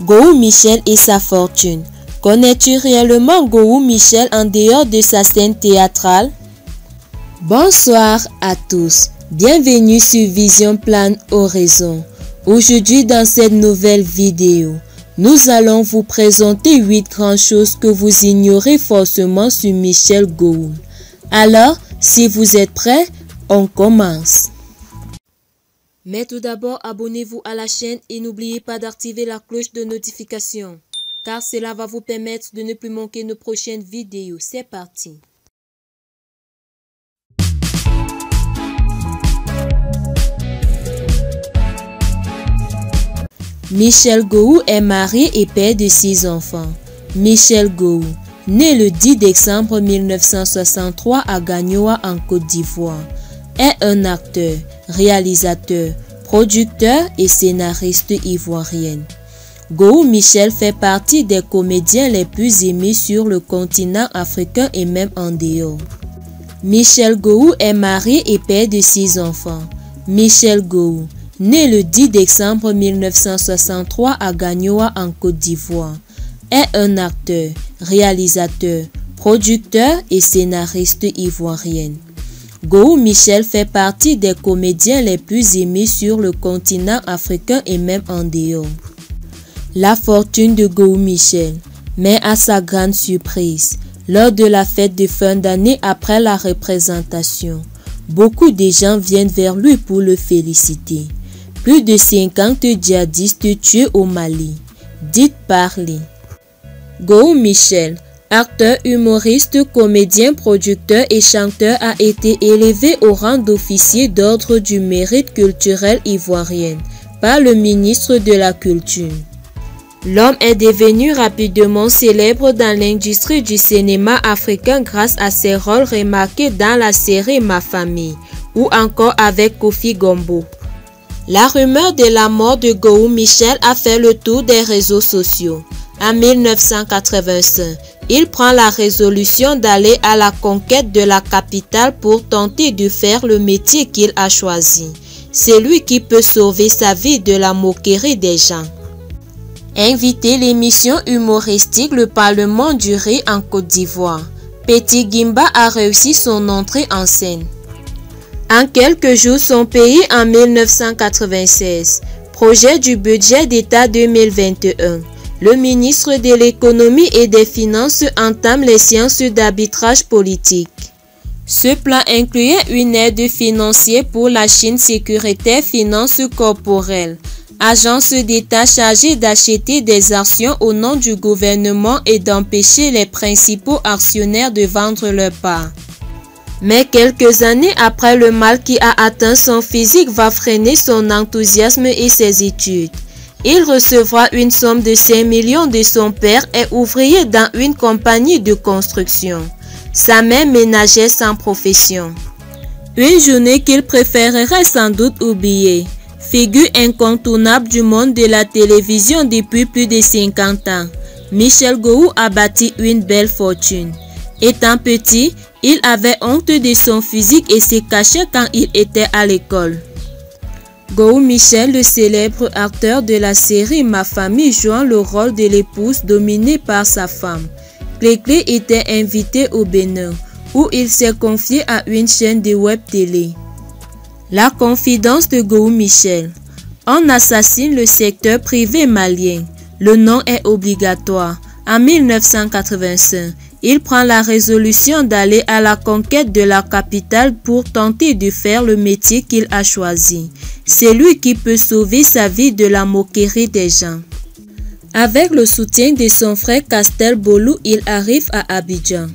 Gou Michel et sa fortune. Connais-tu réellement Gou Michel en dehors de sa scène théâtrale? Bonsoir à tous, bienvenue sur Vision Plan Horizon. Aujourd'hui dans cette nouvelle vidéo, nous allons vous présenter 8 grandes choses que vous ignorez forcément sur Michel Gou. Alors, si vous êtes prêts, on commence. Mais tout d'abord, abonnez-vous à la chaîne et n'oubliez pas d'activer la cloche de notification, car cela va vous permettre de ne plus manquer nos prochaines vidéos. C'est parti. Michel Gou est marié et père de 6 enfants. Michel Gou, né le 10 décembre 1963 à Gagnoa en Côte d'Ivoire, est un acteur, réalisateur, producteur et scénariste ivoirien. Gou Michel fait partie des comédiens les plus aimés sur le continent africain et même en dehors. Michel Gou est marié et père de 6 enfants. Michel Gou, né le 10 décembre 1963 à Gagnoa en Côte d'Ivoire, est un acteur, réalisateur, producteur et scénariste ivoirien. Gou Michel fait partie des comédiens les plus aimés sur le continent africain et même en dehors. La fortune de Gou Michel, mais à sa grande surprise, lors de la fête de fin d'année après la représentation, beaucoup de gens viennent vers lui pour le féliciter. Plus de 50 djihadistes tués au Mali. Dites parler. Gou Michel, acteur, humoriste, comédien, producteur et chanteur, a été élevé au rang d'officier d'ordre du mérite culturel ivoirien par le ministre de la Culture. L'homme est devenu rapidement célèbre dans l'industrie du cinéma africain grâce à ses rôles remarqués dans la série Ma Famille ou encore avec Kofi Gombo. La rumeur de la mort de Gou Michel a fait le tour des réseaux sociaux. En 1985, il prend la résolution d'aller à la conquête de la capitale pour tenter de faire le métier qu'il a choisi. C'est lui qui peut sauver sa vie de la moquerie des gens. Invité l'émission humoristique Le Parlement du Rire en Côte d'Ivoire, Petit Gimba a réussi son entrée en scène. En quelques jours, son pays en 1996. Projet du budget d'État 2021. Le ministre de l'Économie et des Finances entame les séances d'arbitrage politique. Ce plan incluait une aide financière pour la Chine sécuritaire finance corporelle, agence d'État chargée d'acheter des actions au nom du gouvernement et d'empêcher les principaux actionnaires de vendre leurs parts. Mais quelques années après, le mal qui a atteint son physique va freiner son enthousiasme et ses études. Il recevra une somme de 5 millions de son père et ouvrier dans une compagnie de construction. Sa mère ménagère sans profession. Une journée qu'il préférerait sans doute oublier. Figure incontournable du monde de la télévision depuis plus de 50 ans, Michel Gou a bâti une belle fortune. Étant petit, il avait honte de son physique et se cachait quand il était à l'école. Gou Michel, le célèbre acteur de la série Ma Famille, jouant le rôle de l'épouse dominée par sa femme, Clé était invité au Bénin, où il s'est confié à une chaîne de web télé. La confidence de Gou Michel. On assassine le secteur privé malien. Le nom est obligatoire. En 1985, il prend la résolution d'aller à la conquête de la capitale pour tenter de faire le métier qu'il a choisi. C'est lui qui peut sauver sa vie de la moquerie des gens. Avec le soutien de son frère Castel Bolou, il arrive à Abidjan.